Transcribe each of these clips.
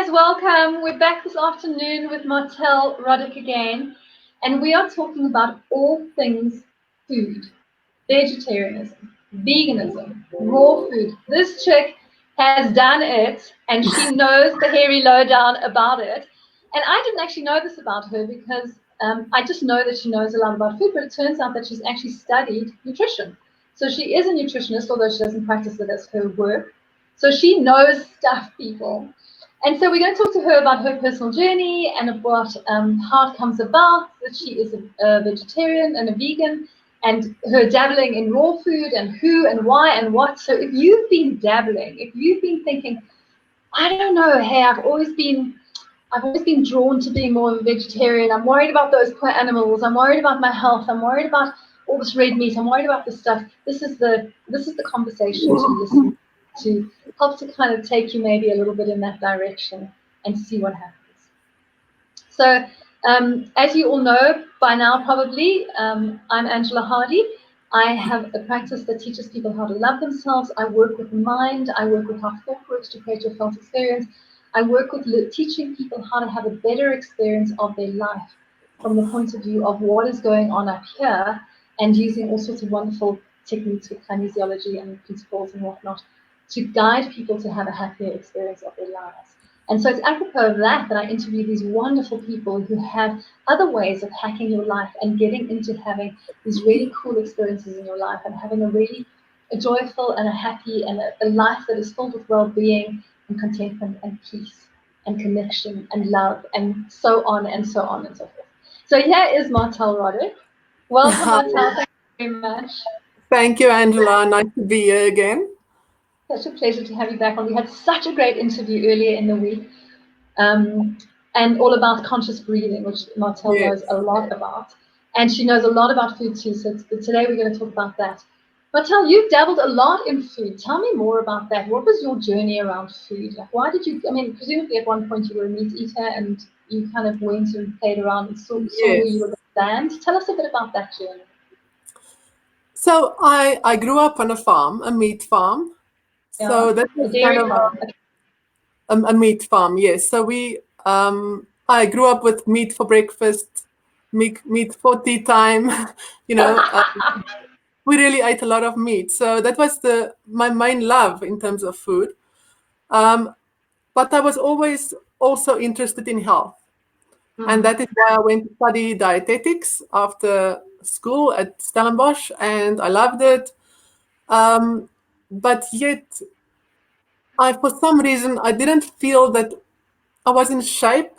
guys, welcome. We're back this afternoon with Marth-El Rodic again, and we are talking about all things food, vegetarianism, veganism, raw food. This chick has done it, and she knows the hairy lowdown about it. And I didn't actually know this about her because I just know that she knows a lot about food, but it turns out that she's actually studied nutrition. So she is a nutritionist, although she doesn't practice it as her work. So she knows stuff, people. And so we're going to talk to her about her personal journey and about how it comes about that she is a vegetarian and a vegan, and her dabbling in raw food and who and why and what. So if you've been dabbling, if you've been thinking, I don't know, hey, I've always been drawn to being more of a vegetarian. I'm worried about those poor animals. I'm worried about my health. I'm worried about all this red meat. I'm worried about this stuff. This is the conversation to listen to, help to kind of take you maybe a little bit in that direction and see what happens. So as you all know by now probably, I'm Angela Hardy. I have a practice that teaches people how to love themselves. I work with the mind. I work with how thought works to create your felt experience. I work with teaching people how to have a better experience of their life from the point of view of what is going on up here, and using all sorts of wonderful techniques with kinesiology and principles and whatnot to guide people to have a happier experience of their lives. And so it's apropos of that I interview these wonderful people who have other ways of hacking your life and getting into having these really cool experiences in your life and having a joyful and a happy and a life that is filled with well-being and contentment and peace and connection and love and so on and so on and so forth. So here is Marth-El Rodic. Welcome, Marth-El. Thank you very much. Thank you, Angela. Nice to be here again. Such a pleasure to have you back on. We had such a great interview earlier in the week, and all about conscious breathing, which Marth-El knows a lot about. And she knows a lot about food too, so today we're going to talk about that. Marth-El, you've dabbled a lot in food. Tell me more about that. What was your journey around food? Like, why did you, I mean, presumably at one point you were a meat eater and you kind of went and played around and saw where you were banned. Tell us a bit about that journey. So I grew up on a farm, a meat farm. Yeah. So that was kind of a meat farm, yes. So I grew up with meat for breakfast, meat for tea time, you know. We really ate a lot of meat. So that was my main love in terms of food. But I was always also interested in health. And that is why I went to study dietetics after school at Stellenbosch, and I loved it. But yet, for some reason, I didn't feel that I was in shape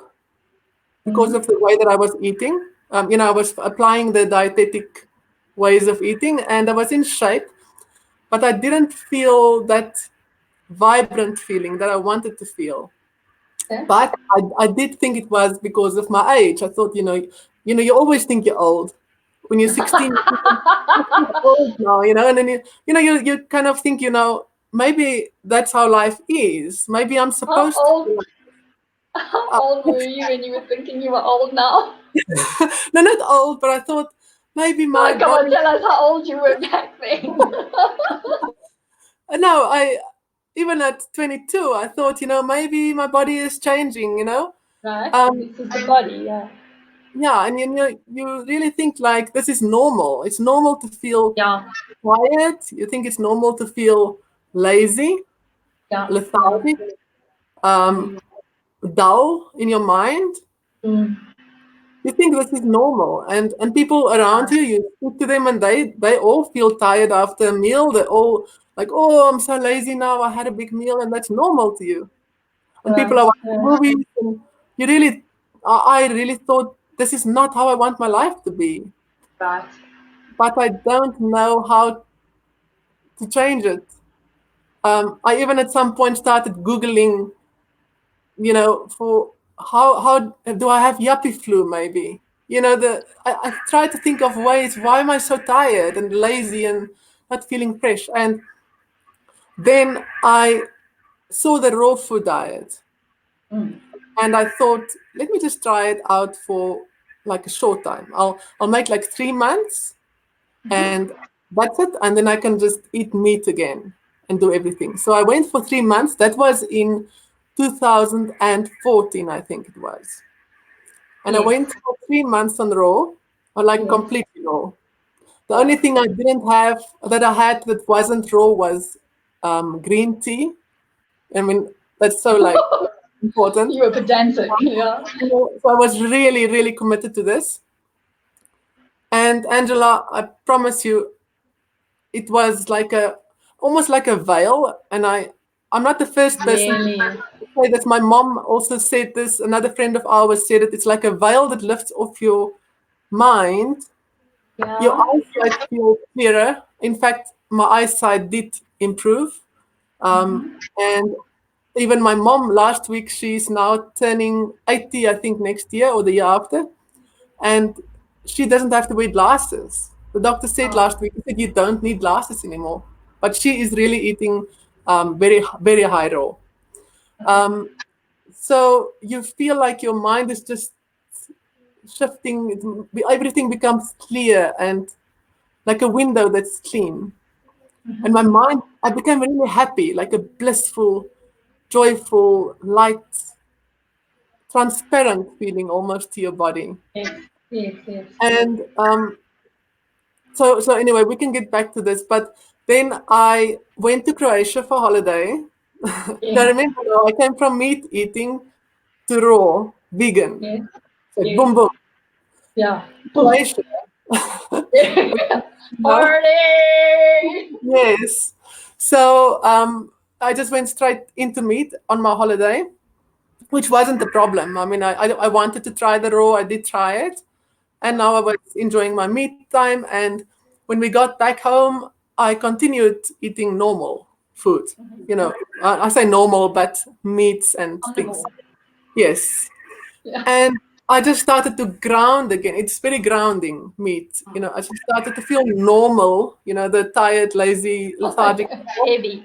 because of the way that I was eating. I was applying the dietetic ways of eating, and I was in shape, but I didn't feel that vibrant feeling that I wanted to feel. Okay. But I did think it was because of my age. I thought, you always think you're old. When you're 16, you're old now, and then you kind of think, maybe that's how life is. Maybe I'm supposed to. How old were you when you were thinking you were old now? No, not old, but I thought maybe my come on, tell us how old you were back then. No, even at 22, I thought, maybe my body is changing, Right, this is the body, yeah. Yeah, and you really think like this is normal. It's normal to feel quiet. You think it's normal to feel lazy, lethargic, dull in your mind. You think this is normal, and people around you speak to them, and they all feel tired after a meal. They're all like, "Oh, I'm so lazy now. I had a big meal," and that's normal to you. And people are watching movies, and I really thought this is not how I want my life to be. Right. But I don't know how to change it. I even at some point started Googling, for how do I have yuppie flu maybe? I try to think of ways, why am I so tired and lazy and not feeling fresh? And then I saw the raw food diet. And I thought, let me just try it out for like a short time. I'll make like 3 months and that's it. And then I can just eat meat again and do everything. So I went for 3 months. That was in 2014, I think it was. And I Yes. went for 3 months on raw, or like Yes. completely raw. The only Wow. thing I didn't have that I had that wasn't raw was green tea. I mean, that's so like important. You were pedantic. Yeah. So I was really, really committed to this. And Angela, I promise you, it was like a almost like a veil. And I'm not the first person to Really. say this. My mom also said this. Another friend of ours said it. It's like a veil that lifts off your mind. Your Yeah. eyesight feels clearer. In fact, my eyesight did improve. And even my mom last week, she's now turning 80, I think, next year or the year after. And she doesn't have to wear glasses. The doctor said Oh. last week, he said, you don't need glasses anymore. But she is really eating very, very high raw. Um, so you feel like your mind is just shifting, everything becomes clear and like a window that's clean. And my mind, I became really happy, like a blissful, joyful, light, transparent feeling almost to your body. Yes. Yes. Yes. And so anyway, we can get back to this. But then I went to Croatia for holiday. Now Yes. remember, I came from meat eating to raw, vegan. Yes. So Yes. boom, boom, Yeah. Boom. Croatia. No? Party. Yes. So I just went straight into meat on my holiday, which wasn't the problem. I mean, I wanted to try the raw. I did try it, and now I was enjoying my meat time. And when we got back home, I continued eating normal food. You know, I say normal, but meats and things. Comfortable. Yes. Yeah. And I just started to ground again. It's very grounding meat. You know, I just started to feel normal. You know, the tired, lazy, lethargic. Heavy.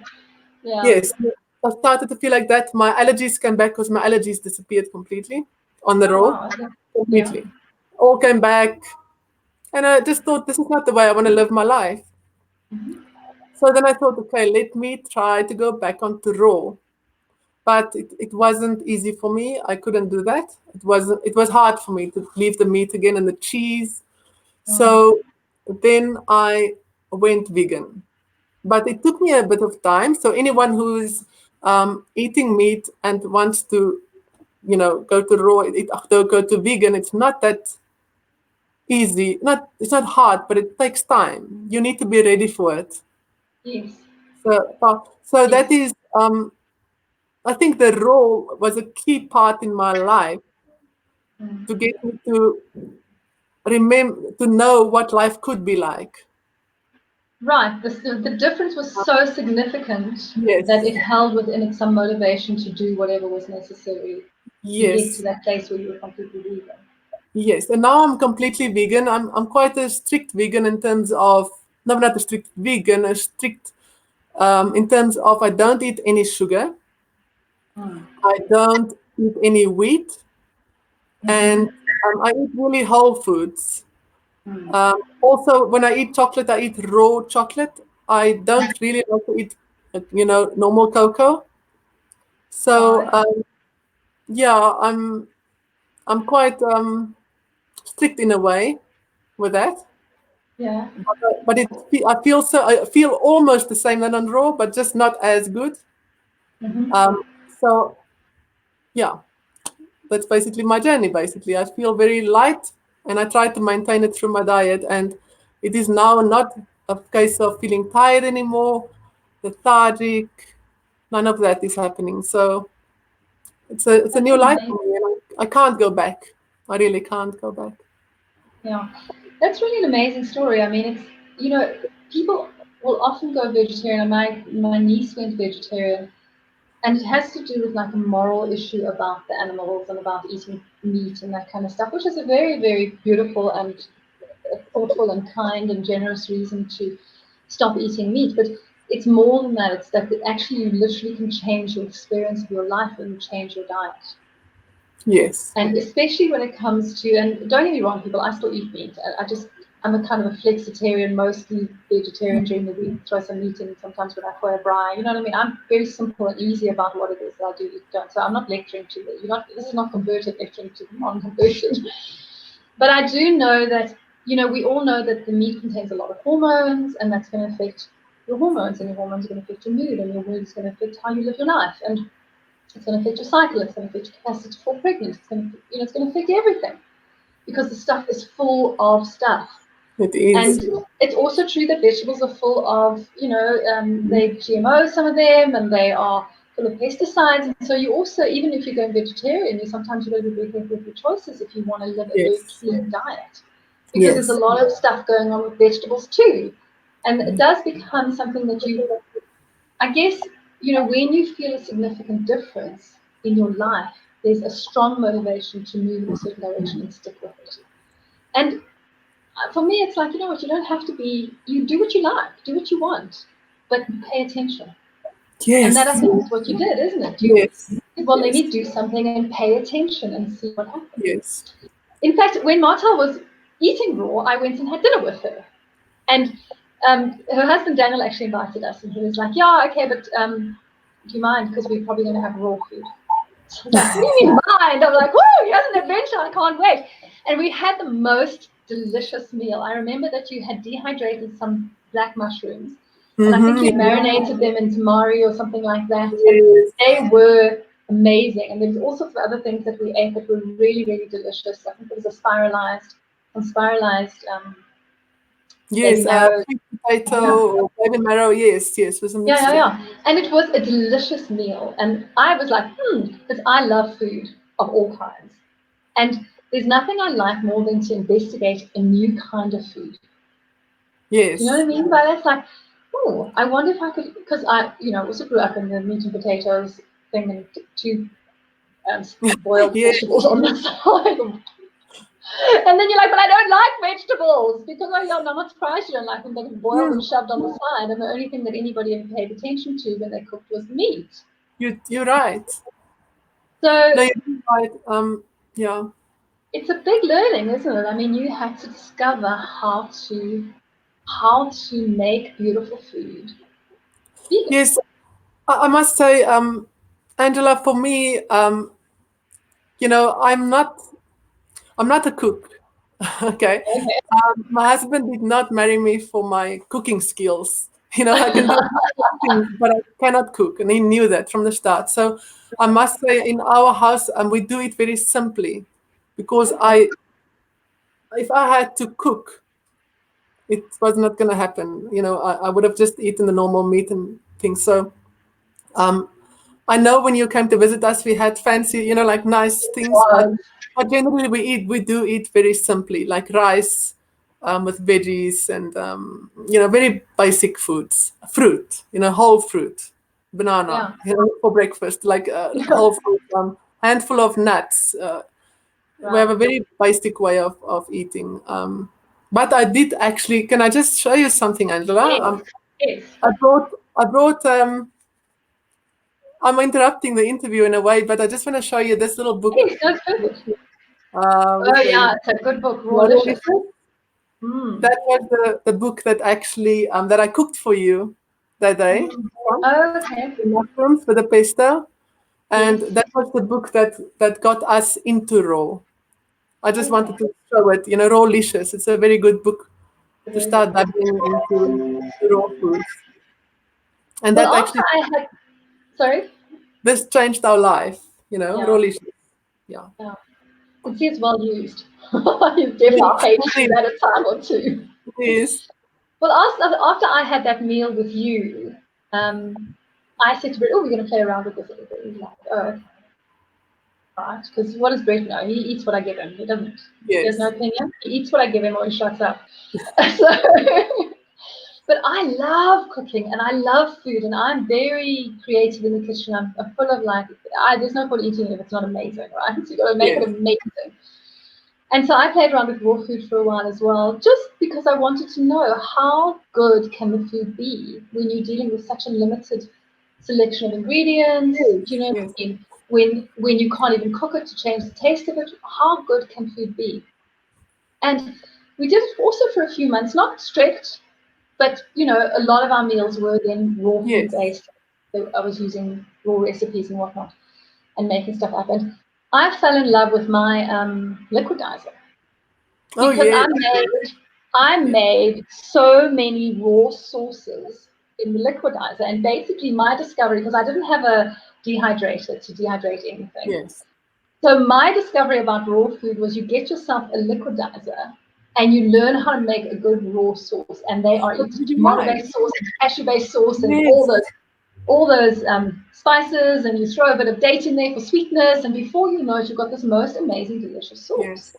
Yeah. Yes, I started to feel like that. My allergies came back because my allergies disappeared completely on the Oh road. wow. Okay. Yeah. Completely. All came back. And I just thought, this is not the way I want to live my life. So then I thought, okay, let me try to go back onto raw. But it wasn't easy for me. I couldn't do that. It was hard for me to leave the meat again and the cheese. Mm. So then I went vegan. But it took me a bit of time. So anyone who's eating meat and wants to, go to raw, go to vegan, it's not that easy. Not it's not hard, but it takes time. You need to be ready for it. Yes. So that Yes. is, I think the raw was a key part in my life Mm. to get me to remember to know what life could be like. Right. The difference was so significant that Yes, it held within it some motivation to do whatever was necessary to get to yes. that place where you were completely vegan. Yes, and now I'm completely vegan. I'm quite a strict vegan in terms of no, not a strict vegan, a strict in terms of I don't eat any sugar, Mm. I don't eat any wheat, and I eat really whole foods. Mm. Also, when I eat chocolate, I eat raw chocolate. I don't really like to eat, normal cocoa. So Right. yeah, I'm quite strict in a way with that. Yeah. But I feel almost the same than on raw, but just not as good. So yeah, that's basically my journey. Basically, I feel very light, and I try to maintain it through my diet. And it is now not a case of feeling tired anymore, lethargic. None of that is happening. So it's a That's new life amazing. for me, and I can't go back. I really can't go back. Yeah. That's really an amazing story. I mean, it's, people will often go vegetarian. And my niece went vegetarian, and it has to do with like a moral issue about the animals and about eating meat and that kind of stuff, which is a very, very beautiful and thoughtful and kind and generous reason to stop eating meat. But it's more than that. It's that actually you literally can change your experience of your life when you change your diet. Yes. And especially when it comes to, and don't get me wrong, people, I still eat meat. I'm a kind of a flexitarian, mostly vegetarian during the week, throw some meat in sometimes when I fry a braai. You know what I mean? I'm very simple and easy about what it is that I do eat. Don't. So I'm not lecturing to you. This is not converted lecturing to non-conversion. But I do know that, we all know that the meat contains a lot of hormones, and that's going to affect your hormones, and your hormones are going to affect your mood, and your mood is going to affect how you live your life, and it's going to affect your cycle, it's going to affect your capacity to fall pregnant, it's going to affect everything, because the stuff is full of stuff. It is. And it's also true that vegetables are full of, they GMO, some of them, and they are full of pesticides. And so you also, even if you're going vegetarian, sometimes you got to be very careful with your choices if you want to live a very clean diet. Because there's a lot of stuff going on with vegetables too. And it does become something that I guess, when you feel a significant difference in your life, there's a strong motivation to move in a certain direction and stick with it. And for me, it's like, you know what, you don't have to you do what you like, do what you want, but pay attention. Yes. And that, I think, is what you did, isn't it? Let me do something and pay attention and see what happens. Yes. In fact, when Marth-El was eating raw, I went and had dinner with her. And her husband, Daniel, actually invited us. And he was like, yeah, okay, but do you mind? Because we're probably going to have raw food. So I was like, what do you mean mind? I'm like, whoa, here's an adventure, I can't wait. And we had the most delicious meal. I remember that you had dehydrated some black mushrooms, and I think you marinated them in tamari or something like that. And they were amazing. And there was all sorts of other things that we ate that were really, really delicious. I think there was some spiralized yes, sweet potato or baby marrow. Yes, was a mixture. Yeah. And it was a delicious meal. And I was like, because I love food of all kinds. And there's nothing I like more than to investigate a new kind of food. Yes. Do you know what I mean by that? It's like, oh, I wonder if I could, because I, also grew up in the meat and potatoes thing and two boiled vegetables on the side. And then you're like, but I don't like vegetables, because I'm not surprised you don't like them. They're boiled and shoved on the side, and the only thing that anybody ever paid attention to when they cooked was meat. You're right. So no, you're right. Yeah. It's a big learning, isn't it? I mean, you have to discover how to make beautiful food. Vegan. Yes, I must say, Angela, for me, I'm not a cook. Okay. My husband did not marry me for my cooking skills. I can do things, but I cannot cook, and he knew that from the start. So I must say, in our house, we do it very simply, because if I had to cook, it was not going to happen. I would have just eaten the normal meat and things. So I know when you came to visit us, we had fancy, like nice things, but generally we do eat very simply, like rice with veggies and very basic foods, fruit, whole fruit, banana, for breakfast, like whole fruit, handful of nuts. We have a very basic way of eating. But I did actually. Can I just show you something, Angela? Yes. I brought. I'm interrupting the interview in a way, but I just want to show you this little book. Yes, that's perfect. It's a good book, Rawlicious. That was the book that actually that I cooked for you that day. Okay. The mushrooms with the pesto, and that was the book that got us into raw. I just wanted to show it. Rawlicious. It's a very good book to start dabbling into raw foods, and that actually. Sorry. This changed our life. Rawlicious. Yeah. It seems well used. You've definitely paid for that a time or two. Yes. Well, after I had that meal with you, I said to Brett, we're going to play around with this a little bit. He's like, okay. Right, because what does Brett know? He eats what I give him. He doesn't. Yes. He has no opinion. He eats what I give him or he shuts up. But I love cooking and I love food, and I'm very creative in the kitchen. I'm full of there's no point eating it if it's not amazing, right? So you got to make it amazing. And so I played around with raw food for a while as well, just because I wanted to know how good can the food be when you're dealing with such a limited selection of ingredients. Do you know what I mean? When you can't even cook it to change the taste of it, how good can food be? And We did it also for a few months, not strict, but a lot of our meals were then raw food Yes. based. So I was using raw recipes and whatnot and making stuff up. And I fell in love with my liquidizer Oh, because yes. I made so many raw sauces in the liquidizer. And basically my discovery, because I didn't have a dehydrator to dehydrate anything. Yes. So my discovery about raw food was you get yourself a liquidizer and you learn how to make a good raw sauce. And they are But did you like? tomato-based sauce and cashew-based sauce and Yes. all those spices, and you throw a bit of date in there for sweetness, and before you know it, you've got this most amazing, delicious sauce. Yes.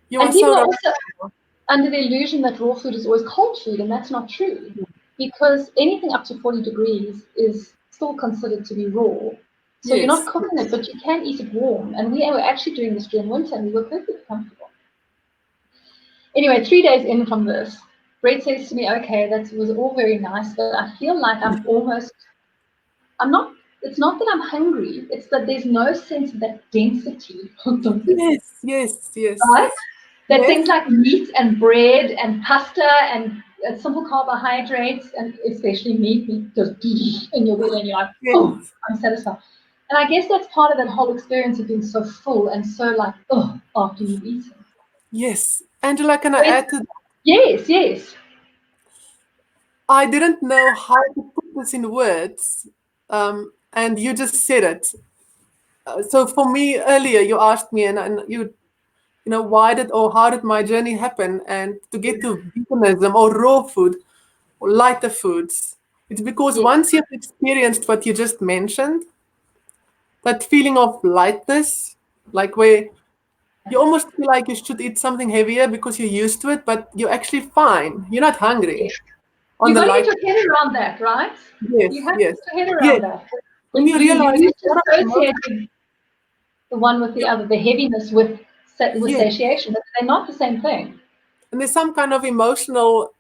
You And are so people are right. also under the illusion that raw food is always cold food, and that's not true, because anything up to 40 degrees is still considered to be raw. So you're not Yes. cooking it, but you can eat it warm. And we were actually doing this during winter, and we were perfectly comfortable. Anyway, 3 days in from this, Brett says to me, okay, that was all very nice, but I feel like I'm not, it's not that I'm hungry, it's that there's no sense of that density. Yes. Yes. Yes. Right? That Yes. things like meat and bread and pasta and simple carbohydrates, and especially meat goes in your belly and you're like, oh, Yes. I'm satisfied. And I guess that's part of that whole experience of being so full and so like, oh, after you've eaten. Yes. Angela, can I add to that? Yes, yes. I didn't know how to put this in words, and you just said it. So for me, earlier you asked me, and why did or how did my journey happen? And to get to veganism or raw food or lighter foods, it's because Yes. once you've experienced what you just mentioned, that feeling of lightness, like where you almost feel like you should eat something heavier because you're used to it, but you're actually fine. You're not hungry on You've the got to get light. your head around that, right? You Yes, have to yes, get your head yes. around that. When you You realize used to what are the most, associate the one with the other, the heaviness with yes, satiation, but they're not the same thing. and there's some kind of emotional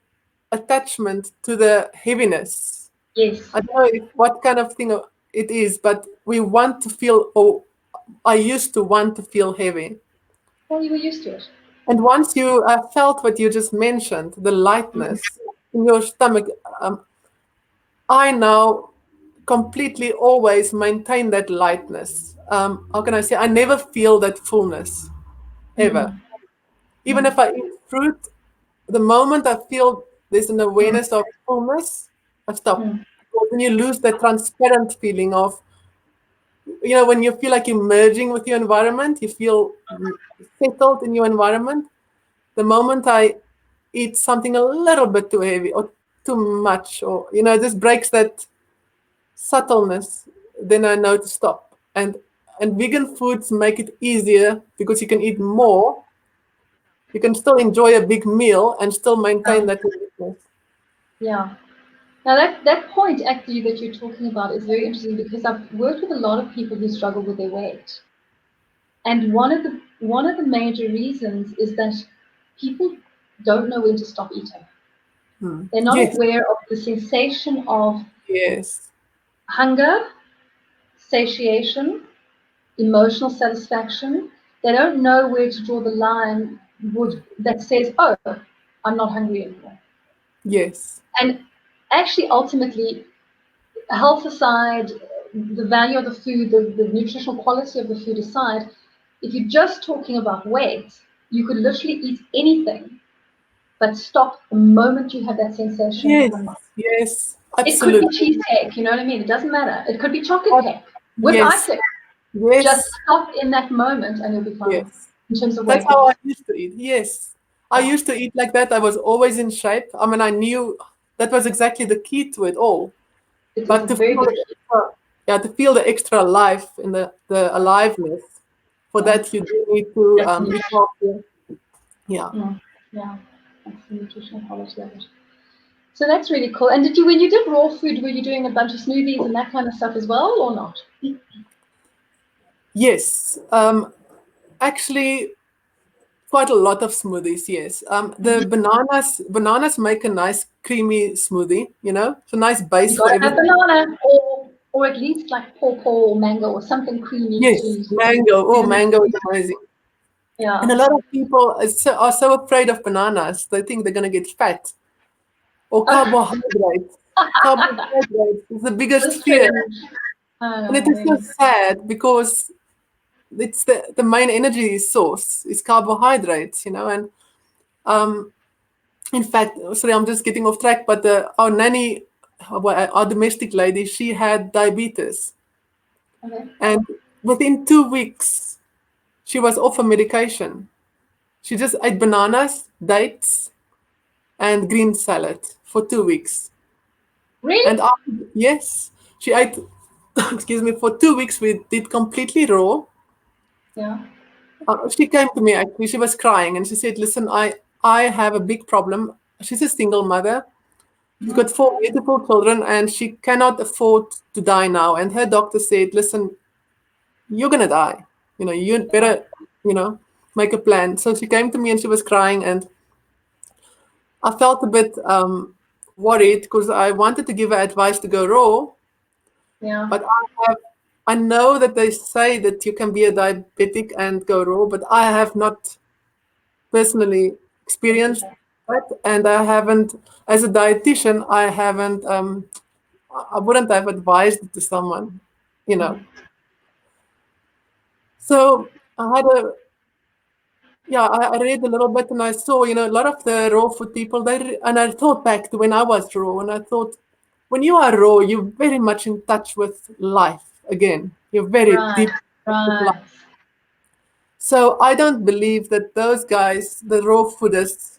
attachment to the heaviness. Yes. I don't know what kind of thing it is, but we want to feel, or I used to want to feel heavy. Well, you were used to it. And once you felt what you just mentioned, the lightness in your stomach, I now completely always maintain that lightness. How can I say? I never feel that fullness ever. Mm. Even if I eat fruit, the moment I feel there's an Mm. awareness of fullness, I stop. Mm. Because when you lose that transparent feeling of, when you feel like you're merging with your environment, you feel settled in your environment. The moment I eat something a little bit too heavy or too much, or, this breaks that subtleness, then I know to stop. And vegan foods make it easier because you can eat more. You can still enjoy a big meal and still maintain that lightness. Yeah. Now that point actually that you're talking about is very interesting because I've worked with a lot of people who struggle with their weight. And one of the major reasons is that people don't know when to stop eating. They're not Yes, aware of the sensation of yes, hunger, satiation, emotional satisfaction. They don't know where to draw the line that says, oh, I'm not hungry anymore. yes, And actually, ultimately, health aside, the value of the food, the nutritional quality of the food aside, if you're just talking about weight, you could literally eat anything, but stop the moment you have that sensation of yes, hunger. yes, It could be absolutely. cheesecake, you know what I mean? It doesn't matter. It could be chocolate cake with Yes, icing. Just yes, stop in that moment and you'll be fine yes. in terms of That's weight how I loss. used to eat. Yes. I Yeah, used to eat like that. I was always in shape. I mean, I knew that was exactly the key to it all. it's But a to very feel good the extra, yeah, to feel the extra life and the aliveness, for yeah. that you do need to That's eat healthier. Yeah. yeah, that's the nutritional quality of it. So that's really cool. And when you did raw food, were you doing a bunch of smoothies and that kind of stuff as well, or not? Yes. Actually, quite a lot of smoothies. Yes. The bananas make a nice creamy smoothie. It's a nice You base got for to have everything. banana, or at least like pawpaw or mango or something creamy Yes, to mango. Oh, give it mango is a amazing. And a Yeah. lot of people are so afraid of bananas. They think they're going to get fat or carbohydrates. Carbohydrates is the biggest This fear. trigger. I And it know, is so really. sad because it's the main energy source is carbohydrates, and um, in fact, sorry, I'm just getting off track, but our nanny, our domestic lady, she had diabetes. Okay. And within 2 weeks, she was off a medication. She just ate bananas, dates, and green salad for 2 weeks. And Really? yes, she ate, excuse me, for 2 weeks we did completely raw. Yeah. She came to me actually, she was crying and she said, listen, I have a big problem. She's a single mother. She's got 4 beautiful children and she cannot afford to die now. And her doctor said, listen, you're going to die. You Yeah. better, make a plan. So she came to me and she was crying and I felt a bit worried because I wanted to give her advice to go raw, Yeah. but I know that they say that you can be a diabetic and go raw, but I have not personally That's experienced okay. that, and I haven't, as a dietitian, I haven't, I wouldn't have advised it to someone, you know. So I had a, yeah, I read a little bit and I saw, a lot of the raw food people, and I thought back to when I was raw, and I thought, when you are raw, you're very much in touch with life again. You're very Right. deep with life. Right. So I don't believe that those guys, the raw foodists,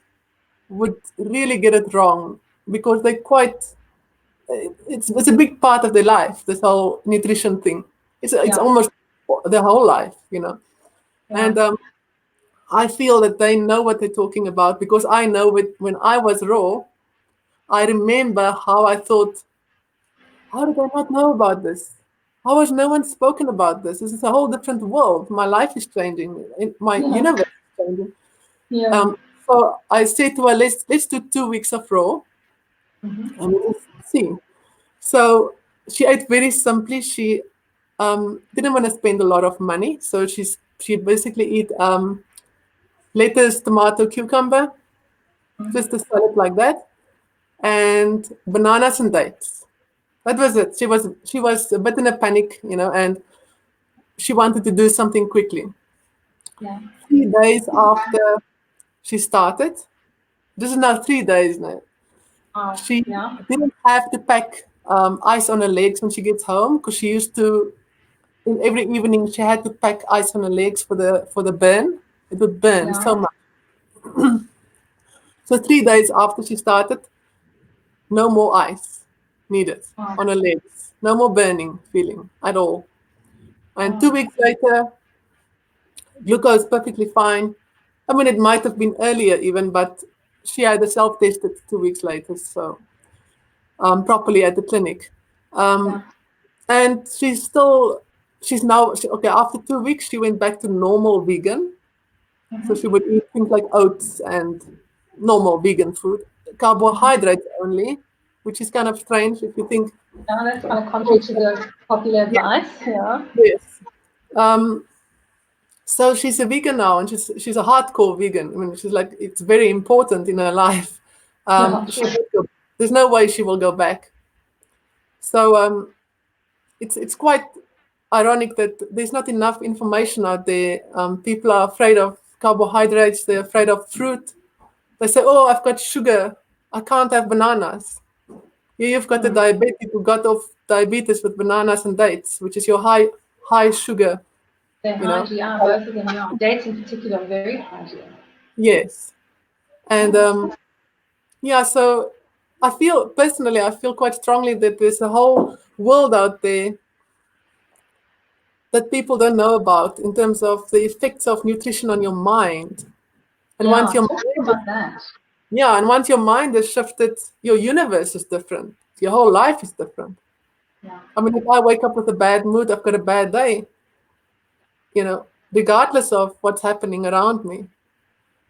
would really get it wrong because they quite it's a big part of their life, this whole nutrition thing. It's Yeah. almost their whole life. Yeah. And I feel that they know what they're talking about because I know when I was raw, I remember how I thought, how did I not know about this? How has no one spoken about this? This is a whole different world. My life is changing. My Yeah. universe is changing. Yeah. Um, so I said to her, let's do 2 weeks of raw and we'll see. So she ate very simply. She didn't want to spend a lot of money, so she basically eat lettuce, tomato, cucumber, just a salad like that, and bananas and dates. That was it. She was a bit in a panic, and she wanted to do something quickly. Yeah. 3 days after she started, this is now 3 days now. Oh, She yeah. didn't have to pack ice on her legs when she gets home because she used to. And every evening she had to pack ice on her legs for the burn. It would burn Yeah. so much. So 3 days after she started, no more ice needed Oh, on her legs. No more burning feeling at all. And two oh, weeks later, glucose perfectly fine. I mean, it might have been earlier even, but she had herself tested 2 weeks later, so properly at the clinic. yeah. Um, and she's now, okay, after 2 weeks, she went back to normal vegan. So she would eat things like oats and normal vegan food, carbohydrates only, which is kind of strange if you think. Yeah, that's kind of contrary to the popular Yeah, advice. Yeah. yes. Um, so she's a vegan now, and she's a hardcore vegan. I mean, she's like it's very important in her life. Yeah, She sure. won't go, there's no way she will go back. So it's quite ironic that there's not enough information out there. People are afraid of carbohydrates. They're afraid of fruit. They say, "Oh, I've got sugar. I can't have bananas." Here you've got a diabetic who got off diabetes with bananas and dates, which is your high sugar. They're You know. high, yeah, both of them, yeah. Dates in particular are very high. Yes, and Oh, yeah. So I feel quite strongly that there's a whole world out there that people don't know about in terms of the effects of nutrition on your mind. And once yeah, your talk mind is, about that. yeah, and once your mind is shifted, your universe is different. Your whole life is different. Yeah, I mean, if I wake up with a bad mood, I've got a bad day, regardless of what's happening around me.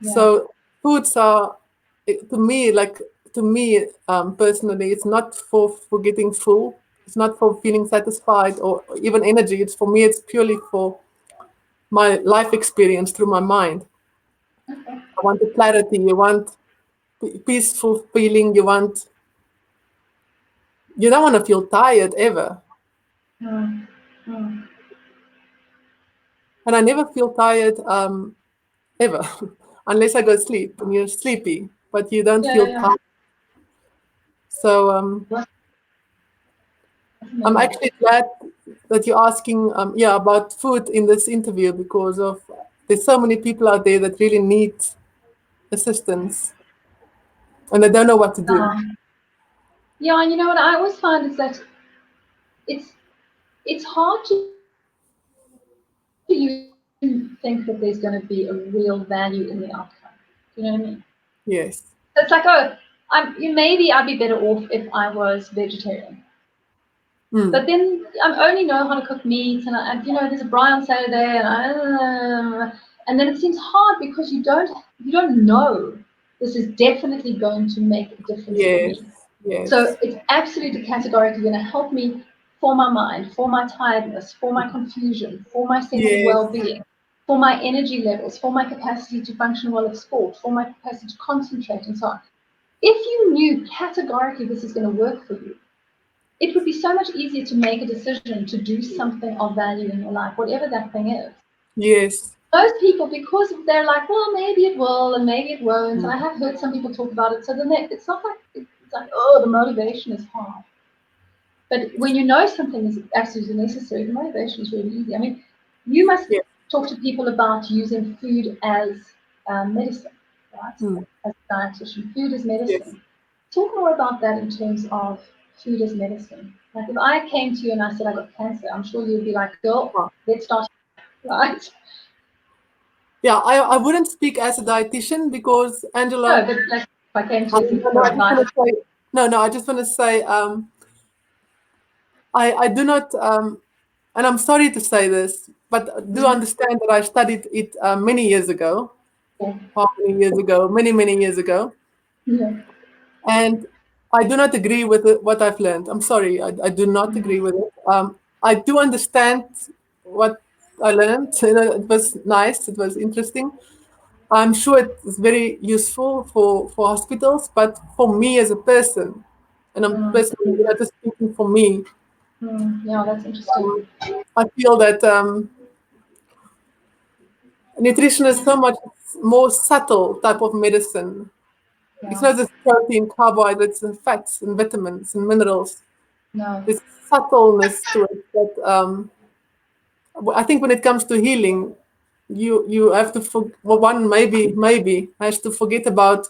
yeah, So foods are, to me personally, it's not for getting full. It's not for feeling satisfied or even energy. It's for me. It's purely for my life experience through my mind. Okay. I want the clarity. You want peaceful feeling. You don't want to feel tired ever. Mm. Mm. And I never feel tired ever, unless I go sleep and you're sleepy, but you don't Yeah, feel yeah, yeah. tired. So That's I'm amazing. actually glad that you're asking, about food in this interview, because of there's so many people out there that really need assistance and they don't know what to do. Yeah, and you know what I always find is that it's it's hard to even think that there's going to be a real value in the outcome. Do you know what I mean? Yes. So it's like, oh, maybe I'd be better off if I was vegetarian. Mm. But then I only know how to cook meat, and there's a braai on Saturday, and then it seems hard because you don't know this is definitely going to make a difference for Yes. me. So Yes. it's absolutely categorically going to help me for my mind, for my tiredness, for my confusion, for my sense of Yes. well-being, for my energy levels, for my capacity to function well at sport, for my capacity to concentrate, and so on. If you knew categorically this is going to work for you, it would be so much easier to make a decision to do something of value in your life, whatever that thing is. Yes. Most people, because they're like, well, maybe it will and maybe it won't, and Mm. I have heard some people talk about it, so then it's not like, it's like, oh, the motivation is hard. But when you know something is absolutely necessary, the motivation is really easy. I mean, you must Yes. talk to people about using food as medicine, right? Mm. As a dietitian, food as Yes. medicine. Talk more about that in terms of food as medicine. Like if I came to you and I said I got cancer, I'm sure you'd be like, girl, Ah. let's start, right? Yeah, I wouldn't speak as a dietitian because No, Angela, but like if I came to I, you no, for no, I just advice, want to say, no, I just want to say, I do not, and I'm sorry to say this, but do understand that I studied it many years ago. yeah, How many years ago? Many years ago. yeah, And I do not agree with what I've learned. I'm sorry, I do not agree with it. I do understand what I learned. It was nice, it was interesting. I'm sure it's very useful for hospitals, but for me as a person, and I'm personally just speaking for me, yeah, that's interesting. I feel that nutrition is so much more subtle type of medicine. It's Yeah, not just protein, carbohydrates, and fats, and vitamins, and minerals. no, There's subtleness to it that I think when it comes to healing, you have to one maybe has to forget about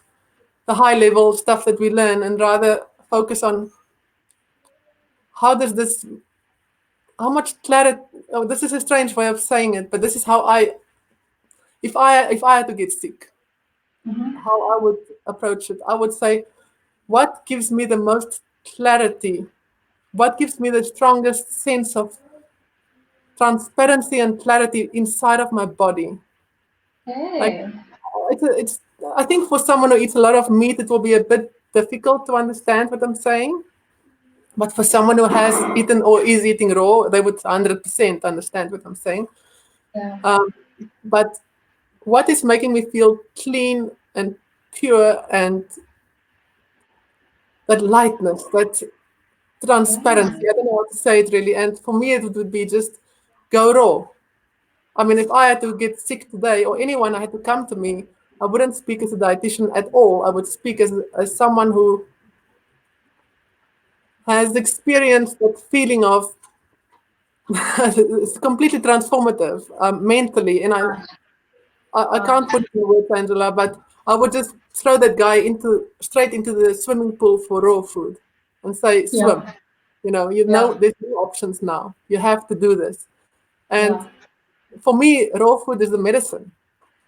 the high level stuff that we learn and rather focus on how does this how much clarity. Oh, this is a strange way of saying it, but this is how I if I had to get sick, how I would approach it. I would say, what gives me the most clarity? What gives me the strongest sense of transparency and clarity inside of my body? Like hey, it's I think for someone who eats a lot of meat, it will be a bit difficult to understand what I'm saying. But for someone who has eaten or is eating raw, they would 100% understand what I'm saying. yeah, Um, but what is making me feel clean and pure and that lightness, that yeah, transparency? I don't know how to say it really. And for me, it would be just go raw. I mean, if I had to get sick today or anyone had to come to me, I wouldn't speak as a dietitian at all. I would speak as someone who has experienced that feeling of it's completely transformative mentally. And right, I right, can't put it in words, Angela, but I would just throw that guy straight into the swimming pool for raw food and say, swim. yeah, You know, yeah, there's no options now. You have to do this. And yeah, for me, raw food is the medicine.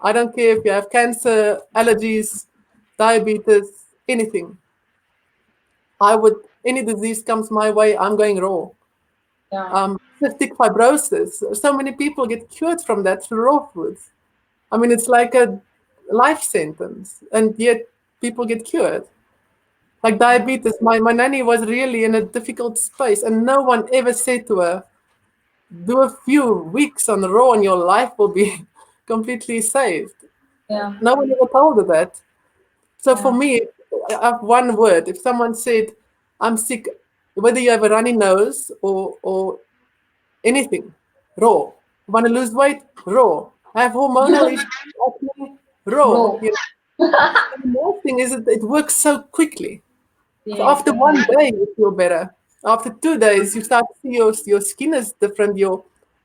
I don't care if you have cancer, allergies, diabetes, anything. Any disease comes my way, I'm going raw. yeah, Cystic fibrosis, so many people get cured from that through raw foods. I mean, it's like a life sentence, and yet people get cured. Like diabetes, my nanny was really in a difficult space, and no one ever said to her, do a few weeks on raw and your life will be completely saved. Yeah. No one ever told her that. So for Yeah. me, I have one word. If someone said, I'm sick, whether you have a runny nose or anything, raw. Want to lose weight? Raw. Have hormonal issues? Acne? Raw. Raw. You know? And the nice thing is that it works so quickly. So Yes, after one definitely. day, you feel better. After 2 days, you start to see your skin is different.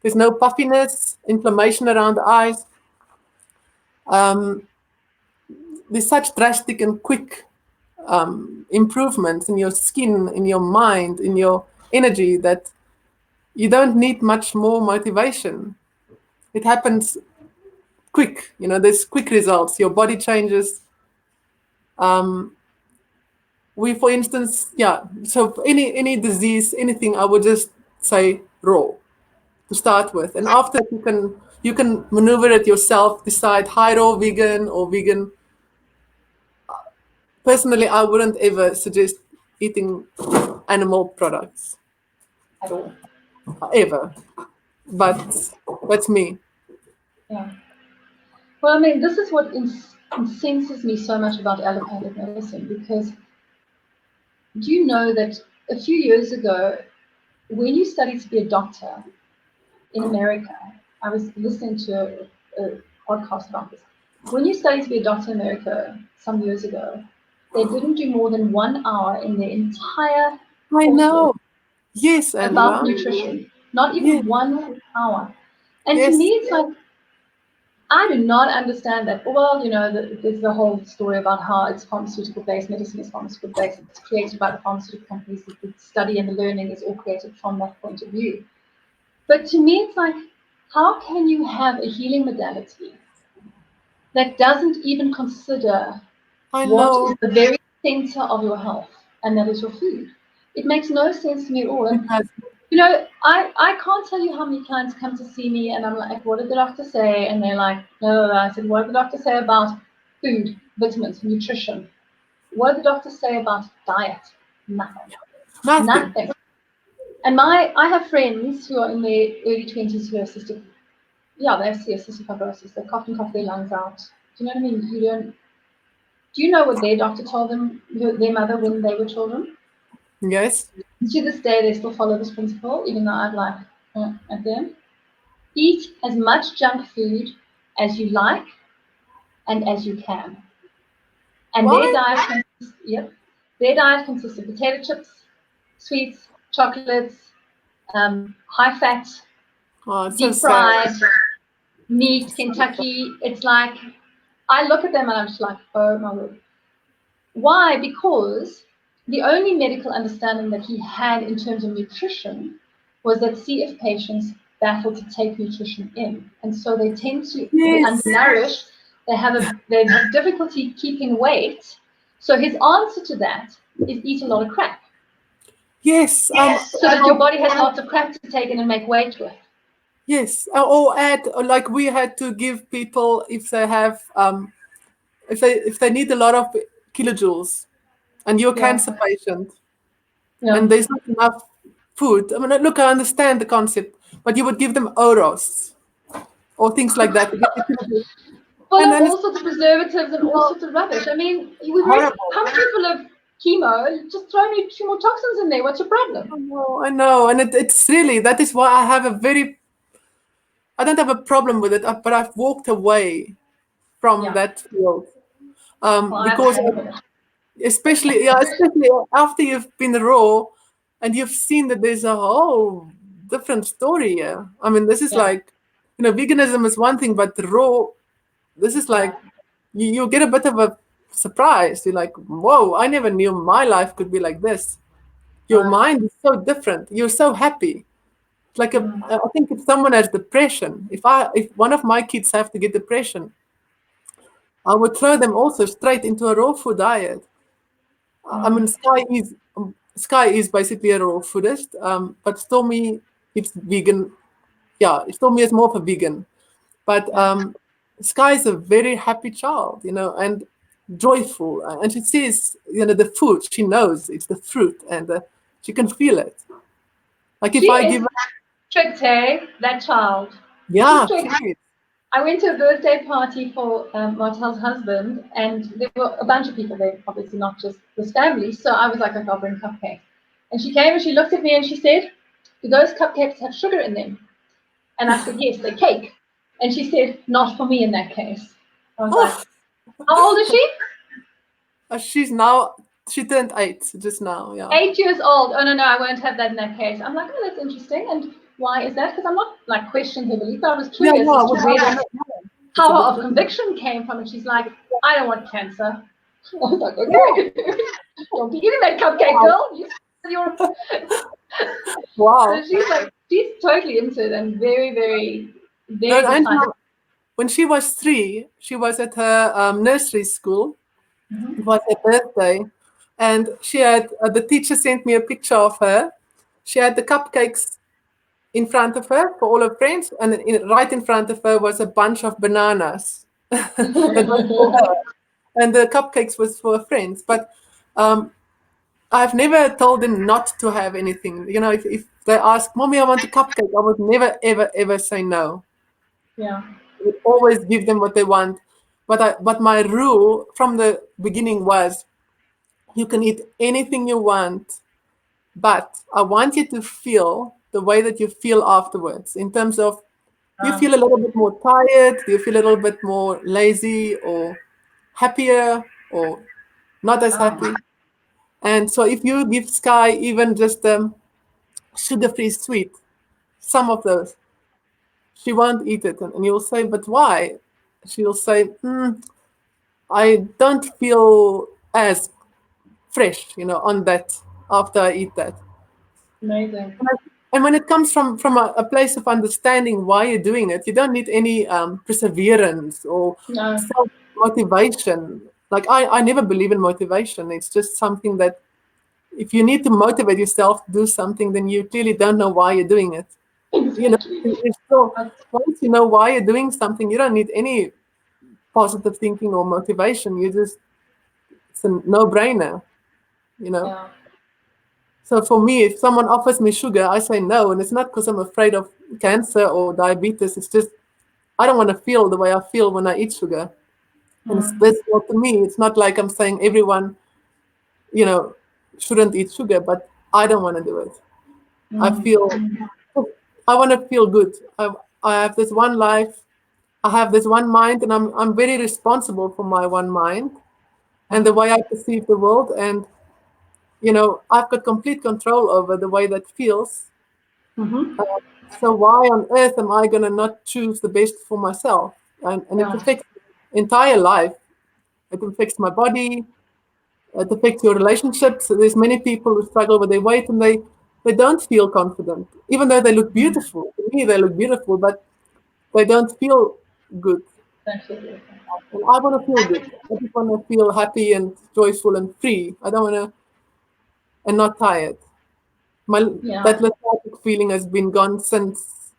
There's no puffiness, inflammation around the eyes. Um, there's such drastic and quick improvements in your skin, in your mind, in your energy that you don't need much more motivation. It happens quick. There's quick results. Your body changes. For instance, yeah. So for any disease, anything, I would just say raw to start with, and after that you can maneuver it yourself. Decide high raw vegan or vegan. Personally, I wouldn't ever suggest eating animal products At all. ever, but that's me. Yeah. Well, I mean, this is what incenses me so much about allopathic medicine, because do you know that a few years ago, when you studied to be a doctor in America, I was listening to a podcast about this. When you studied to be a doctor in America some years ago, they didn't do more than 1 hour in their entire I coursework know. Yes, about Angela. nutrition. Not Yes, even 1 hour. And to me, yes. it's like, I do not understand that. Well, there's the whole story about how it's pharmaceutical-based, medicine is pharmaceutical-based, it's created by the pharmaceutical companies, the study and the learning is all created from that point of view. But to me, it's like, how can you have a healing modality that doesn't even consider I what is know. the very center of your health, and that is your food? It makes no sense to me at all. It And has. I can't tell you how many clients come to see me and I'm like, what did the doctor say? And they're like, no. I said, what did the doctor say about food, vitamins, nutrition? What did the doctor say about diet? Nothing. Nothing. Nothing. And I have friends who are in their early 20s who have they have cystic fibrosis. They cough and cough their lungs out. Do you know what I mean? Do you know what their doctor told them, their mother, when they were children? Yes. To this day, they still follow this principle, even though I'd like at them. Eat as much junk food as you like and as you can. And their Why? diet their diet consists of potato chips, sweets, chocolates, high fat, Oh, it's so deep sad. fried, meat, Kentucky. It's like, I look at them and I'm just like, oh my word. Why? Because the only medical understanding that he had in terms of nutrition was that CF patients battle to take nutrition in. And so they tend to be Yes. undernourished. They have difficulty keeping weight. So his answer to that is eat a lot of crap. Yes. So that your body has lots of crap to take in and make weight with. Yes. Or add, or like we had to give people if they have if they need a lot of kilojoules, and you're a Yeah. cancer patient, Yeah. and there's not enough food. I mean, look, I understand the concept, but you would give them Oros or things like that to get the kilojoules. Full And of then it's all sorts of preservatives and all sorts of rubbish. I mean, we're horrible. pumped you full of chemo. Just throw me 2 more toxins in there. What's your problem? I know, and it's really that is why I don't have a problem with it, but I've walked away from Yeah. that field Well, I have the because same thing. especially after you've been raw and you've seen that there's a whole different story here. I mean, this is Yeah. like, veganism is one thing, but raw, this is Yeah. like, you get a bit of a surprise. You're like, whoa, I never knew my life could be like this. Your Right. mind is so different. You're so happy. It's like I think if someone has depression, if one of my kids have to get depression, I would throw them also straight into a raw food diet. I mean, Sky is basically a raw foodist, but Stormy, it's vegan. Yeah, Stormy is more of a vegan, but Yeah. Sky is a very happy child, and joyful. And she sees, the food. She knows it's the fruit, and she can feel it. Like She if I give is her, strict, hey? That child. She's Yeah, strict. please. I went to a birthday party for Marth-El's husband, and there were a bunch of people there, obviously not just his family. So I was like, okay, I'll bring cupcakes. And she came and she looked at me and she said, do those cupcakes have sugar in them? And I said, yes, they're cake. And she said, not for me in that case. I was like, Oh, how old is she? she turned 8 just now. Yeah. 8 years old. Oh, no, no, I won't have that in that case. I'm like, oh, that's interesting. And why is that? Because I'm not like questioning her belief, but I was Yeah, curious yeah. as to With where her, that it's a power bit of different. conviction came from. And she's like, I don't want cancer. I was like, okay. Don't be eating that cupcake, girl. You're... Wow. So she's like, she's totally into it and very, very, No, very and excited. when she was 3, she was at her nursery school. Mm-hmm. It was her birthday, and she had the teacher sent me a picture of her. She had the cupcakes in front of her for all her friends, and then right in front of her was a bunch of bananas that was for her, and the cupcakes was for her friends. But I've never told them not to have anything. You know, if they ask, "Mommy, I want a cupcake," I would never, ever, ever say no. Yeah. I would always give them what they want. But my rule from the beginning was, you can eat anything you want, but I want you to feel the way that you feel afterwards, in terms of, do you feel a little bit more tired? Do you feel a little bit more lazy or happier or not as happy? And so if you give Sky even just sugar-free sweet, some of those, she won't eat it. And you'll say, but why? She'll say, I don't feel as fresh, on that after I eat that. Amazing. And when it comes from a place of understanding why you're doing it, you don't need any perseverance or No. self motivation. Like I never believe in motivation. It's just something that, if you need to motivate yourself to do something, then you clearly don't know why you're doing it. Exactly. Once you know why you're doing something, you don't need any positive thinking or motivation. It's a no-brainer, you know. Yeah. So for me, if someone offers me sugar, I say no, and it's not because I'm afraid of cancer or diabetes. It's just I don't want to feel the way I feel when I eat sugar. And it's this, well, to me, it's not like I'm saying everyone, you know, shouldn't eat sugar, but I don't want to do it. I feel I want to feel good. I have this one life. I have this one mind, and I'm very responsible for my one mind and the way I perceive the world. And I've got complete control over the way that feels. Mm-hmm. So why on earth am I going to not choose the best for myself? And it Yeah. affects my entire life. It affects my body. It affects your relationships. There's many people who struggle with their weight, and they don't feel confident, even though they look beautiful. To me, they look beautiful, but they don't feel good. Thank you. And I want to feel good. I just want to feel happy and joyful and free. I don't want to, and not tired. My Yeah. That lethargic feeling has been gone since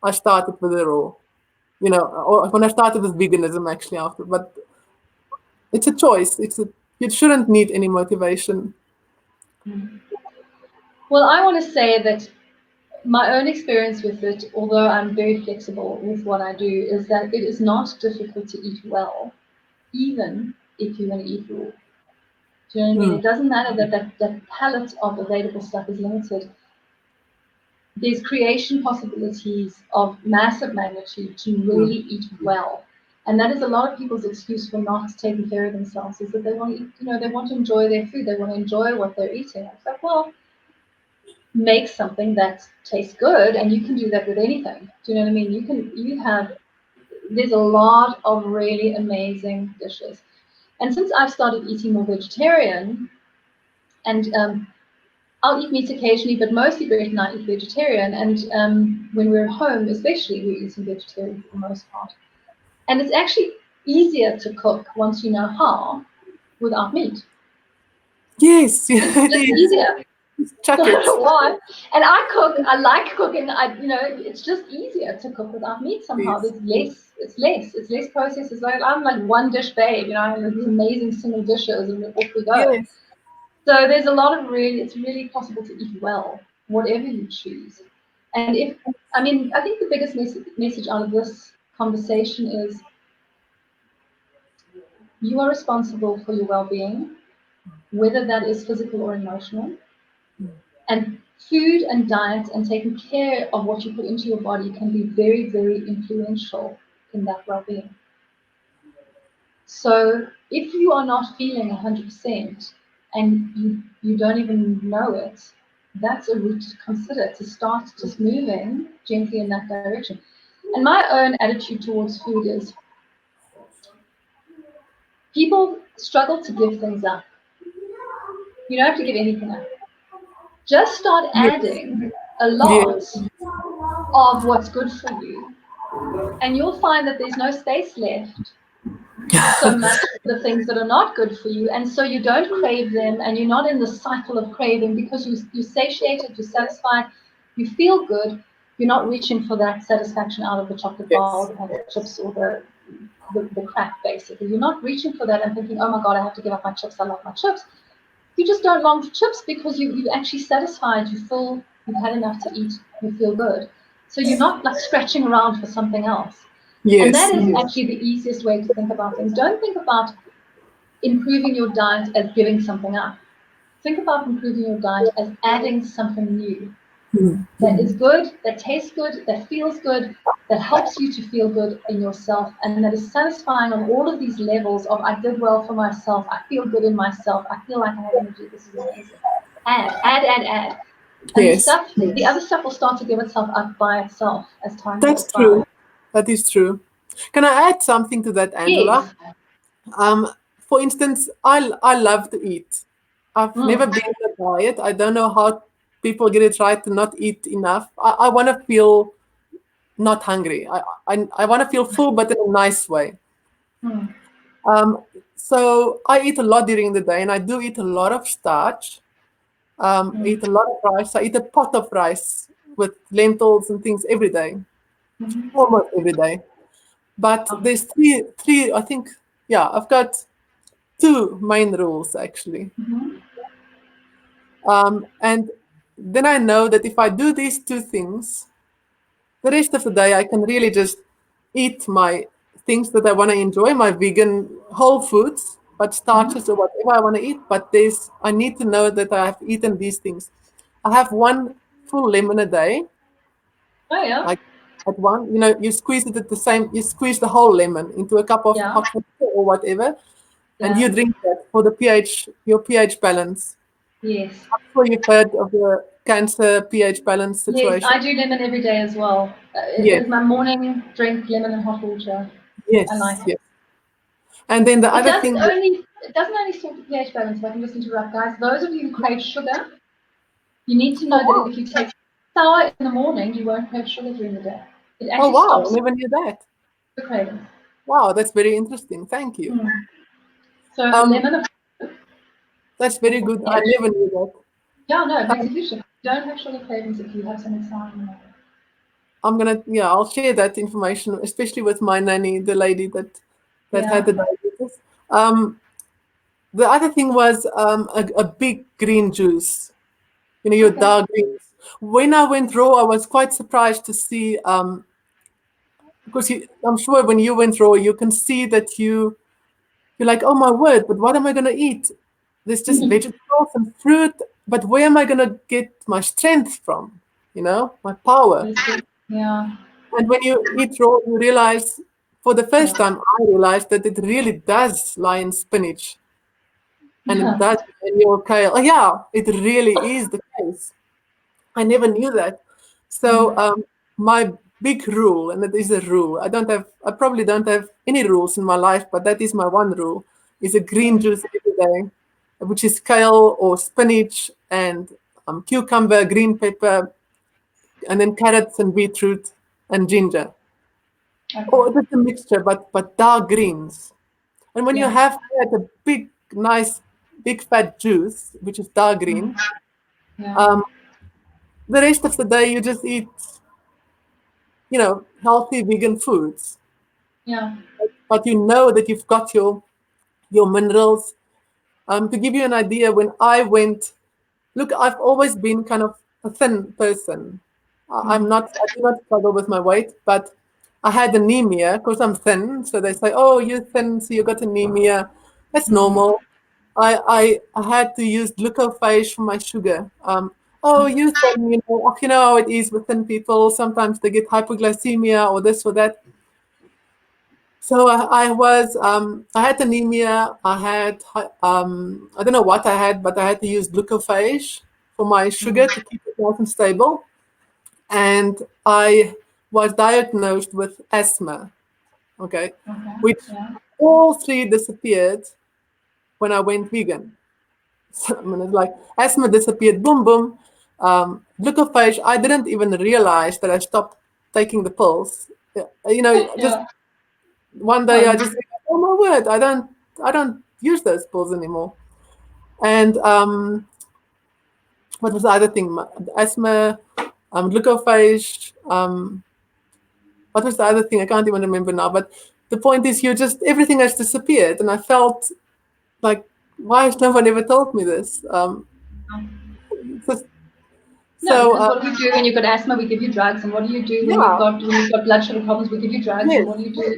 I started with the raw. Or when I started with veganism, actually, after. But it's a choice. You shouldn't need any motivation. Well, I want to say that my own experience with it, although I'm very flexible with what I do, is that it is not difficult to eat well, even if you're going to eat raw. Do you know what I mean? Mm, It doesn't matter that palette of available stuff is limited. There's creation possibilities of massive magnitude to mm, really eat well. And that is a lot of people's excuse for not taking care of themselves, is that they want to, they want to enjoy their food. They want to enjoy what they're eating. It's like, well, make something that tastes good, and you can do that with anything. Do you know what I mean? There's a lot of really amazing dishes. And since I've started eating more vegetarian, and I'll eat meat occasionally, but mostly Brett and I eat vegetarian. And when we're home, especially, we're eating vegetarian for the most part. And it's actually easier to cook once you know how without meat. yes, It's it just is. easier. Chuck I don't it. know why. And I cook. I like cooking. It's just easier to cook without meat somehow. Yes. There's less. It's less processed. It's like I'm like one dish babe. I have these amazing single dishes, and off we go. Yes. So there's a lot of it's really possible to eat well, whatever you choose. And if I mean, I think the biggest message out of this conversation is you are responsible for your well-being, whether that is physical or emotional. And food and diet and taking care of what you put into your body can be very, very influential in that well-being. So if you are not feeling 100% and you don't even know it, that's a route to consider to start just moving gently in that direction. And my own attitude towards food is people struggle to give things up. You don't have to give anything up. Just start Yes. adding a Yes. lot of what's good for you, and you'll find that there's no space left so much for the things that are not good for you, and so you don't crave them, and you're not in the cycle of craving because you're satiated, you're satisfied, you feel good. You're not reaching for that satisfaction out of the chocolate bar or Yes. the packet of chips or the crack, basically. You're not reaching for that and thinking, oh my God, I have to give up my chips, I love my chips. You just don't long for chips because you've actually satisfied, you feel you've had enough to eat, you feel good. So you're not like scratching around for something else. And that Yes. is actually the easiest way to think about things. Don't think about improving your diet as giving something up. Think about improving your diet as adding something new that is good, that tastes good, that feels good, that helps you to feel good in yourself, and that is satisfying on all of these levels of I did well for myself, I feel good in myself, I feel like I have energy, this is amazing. Add. And Yes. the other stuff will start to give itself up by itself as time That's goes by. true. That is true. Can I add something to that, Angela? Yes. Um, for instance, I love to eat. I've never Mm. been on a diet. I don't know how people get it right to not eat enough. I want to feel not hungry. I want to feel full, but in a nice way. Mm. Um, so I eat a lot during the day, and I do eat a lot of starch. I Mm. eat a lot of rice. I eat a pot of rice with lentils and things every day, Mm-hmm. almost every day. But Oh. there's three. I think, yeah, I've got two main rules actually. Mm-hmm. And then I know that if I do these two things, the rest of the day I can really just eat my things that I want to enjoy, my vegan whole foods, but starches or whatever I want to eat. But I need to know that I have eaten these things. I have one full lemon a day, Oh yeah. like at one, you squeeze it you squeeze the whole lemon into a cup of Yeah. hot water or whatever, and Yeah. you drink that for your pH balance. Yes. I'm sure you've heard of the cancer pH balance Yes, situation. I do lemon every day as well. It Yes, is my morning drink, lemon and hot water. I like yes, it. yes. And then the It other doesn't thing, only it doesn't only sort the pH balance, if I can just interrupt, guys. Those of you who crave sugar, you need to oh know that wow, if you take sour in the morning, you won't crave sugar during the day. It oh actually wow, I stops never knew that. the cravings. Wow, that's very interesting. Thank you. Mm. So Um, lemon that's for very good. I pH. never knew that. Yeah, no, it makes a huge difference. You don't have sugar cravings if you have something sour in the morning. Yeah, I'll share that information, especially with my nanny, the lady that had Yeah. the diabetes. Um, the other thing was a big green juice. Your Okay. dark greens. When I went raw, I was quite surprised to see, because I'm sure when you went raw, you can see that you're like, oh my word, but what am I going to eat? There's just vegetables and fruit, but where am I going to get my strength from? My power. Yeah. And when you eat raw, you realize, for the first time, I realized that it really does lie in spinach and it Yeah. does in your kale. Oh, yeah, it really is the case. I never knew that. So Mm. my big rule, and it is a rule. I probably don't have any rules in my life, but that is my one rule: is a green Mm. juice every day, which is kale or spinach and cucumber, green pepper, and then carrots and beetroot and ginger. Okay. Or just a mixture, but dark greens. And when you Yeah. have had a big, nice, big fat juice, which is dark green, Yeah. um, the rest of the day you just eat healthy vegan foods, Yeah. but you know that you've got your minerals. To give you an idea, when I went, look, I've always been kind of a thin person. I do not struggle with my weight, but I had anemia because I'm thin. So they say, "Oh, you're thin, so you got anemia." That's normal. I had to use glucophage for my sugar. Oh, you thin, you know how it is with thin people. Sometimes they get hypoglycemia or this or that. So I had anemia. I don't know what I had, but I had to use glucophage for my sugar to keep it nice and stable. And I was diagnosed with asthma, okay, Okay. which Yeah. all three disappeared when I went vegan. So, I mean, it's like asthma disappeared, boom, boom. Glucophage, I didn't even realize that I stopped taking the pills. Yeah, just Yeah. one day I Oh, just realized, oh my word, I don't use those pills anymore. And what was the other thing? Asthma, glucophage, what was the other thing? I can't even remember now. But the point is, everything has disappeared, and I felt like, why has no one ever told me this? So, no, so because what do we do when you've got asthma? We give you drugs, and what do you do when yeah, you've got blood sugar problems? We give you drugs, and yes. what do you do? You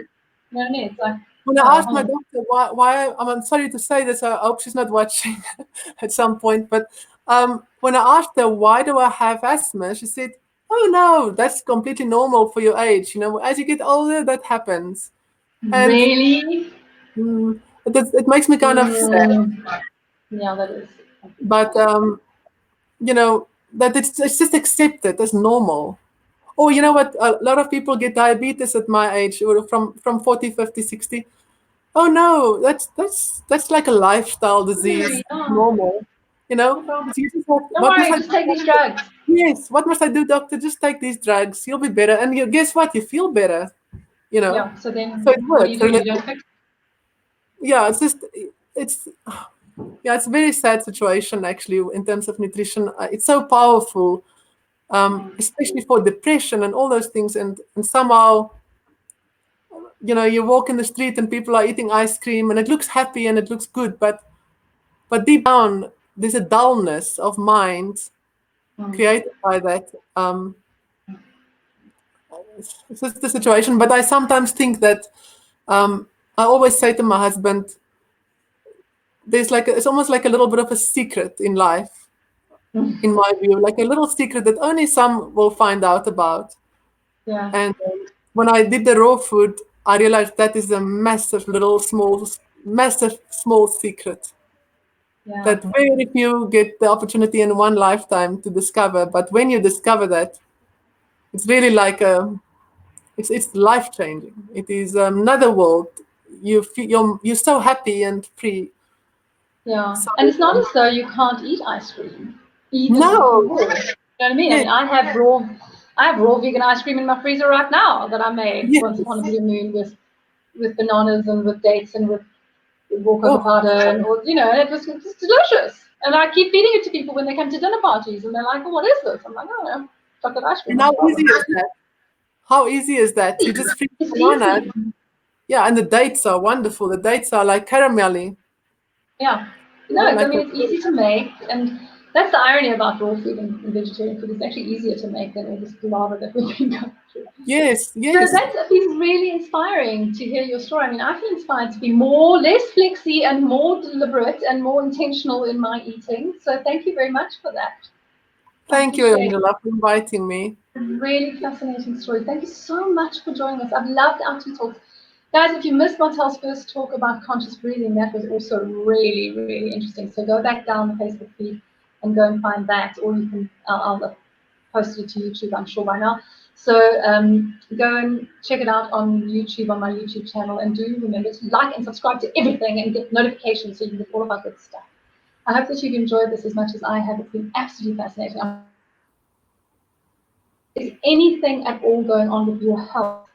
know what I mean? It's like, When I oh, asked my doctor why I'm sorry to say this, I hope she's not watching at some point, but when I asked her why do I have asthma, she said, "Oh no, that's completely normal for your age. As you get older, that happens." And really? it makes me kind of sad, Mm, yeah, that is. but that it's just accepted as normal. Or you know what? A lot of people get diabetes at my age, or from 40, 50, 60. Oh no, that's like a lifestyle disease. Yeah. Normal, Okay. It's, you just have, Don't what must worry, I just do, take these doctor? drugs. Yes, what must I do, doctor? Just take these drugs. You'll be better. And guess what? You feel better. You know, Yeah. So so then, it what do works. you do? You don't fix. Yeah, it's yeah, it's a very sad situation actually in terms of nutrition. It's so powerful, especially for depression and all those things. And somehow, you walk in the street and people are eating ice cream and it looks happy and it looks good, but deep down there's a dullness of mind Mm. created by that. It's just the situation. But I sometimes think that I always say to my husband, it's almost like a little bit of a secret in life, in my view, like a little secret that only some will find out about. Yeah. And when I did the raw food, I realized that is a massive small secret Yeah. that very few get the opportunity in one lifetime to discover. But when you discover that, it's really like it's life changing. It is another world. You're so happy and free. Yeah. So And it's not as though you can't eat ice cream, even if you no, will. You know what I mean? I yes, mean, I have raw vegan ice cream in my freezer right now that I made once upon a yes. blue moon with bananas and with dates and with raw cocoa Oh, powder and all, and it was delicious. And I keep feeding it to people when they come to dinner parties and they're like, "Oh, what is this?" I'm like, "Oh, no, chocolate ice cream, and no how easy problem." is that? How easy is that? You just freeze It's banana. easy. Yeah, and the dates are wonderful. The dates are like caramelly. Yeah. No, I Like mean, it's easy to make, and that's the irony about raw food and vegetarian food. It's actually easier to make than all this lava that we've been going through. yes, So yes. that's been really inspiring to hear your story. I mean, I feel inspired to be less flexy and more deliberate and more intentional in my eating. So thank you very much for that. I Thank you, appreciate it. Angela, for inviting me. Really fascinating story. Thank you so much for joining us. I've loved our two talks. Guys, if you missed Marth-El's first talk about conscious breathing, that was also really, really interesting. So go back down the Facebook feed and go and find that, or you can, I'll post it to YouTube, I'm sure by now. So go and check it out on YouTube, on my YouTube channel, and do remember to like and subscribe to everything and get notifications so you can get all of our good stuff. I hope that you've enjoyed this as much as I have. It's been absolutely fascinating. Is anything at all going on with your health,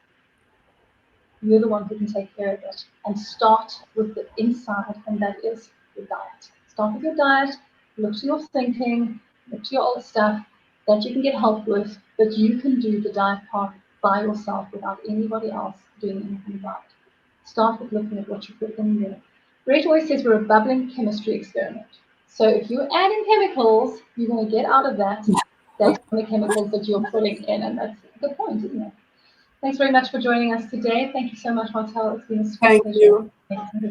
you're the one who can take care of it. And start with the inside, and that is your diet. Start with your diet, look to your thinking, look to your other stuff that you can get help with, but you can do the diet part by yourself without anybody else doing anything about it. Start with looking at what you put in there. Brett always says we're a bubbling chemistry experiment. So if you're adding chemicals, you're going to get out of that based on the chemicals that you're putting in, and that's a good point, isn't it? Thanks very much for joining us today. Thank you so much, Marth-El. It's been a sweet Thank pleasure. you.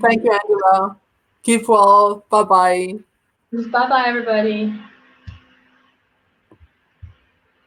Thank you, Angela. Keep well. Bye-bye. Bye-bye, everybody.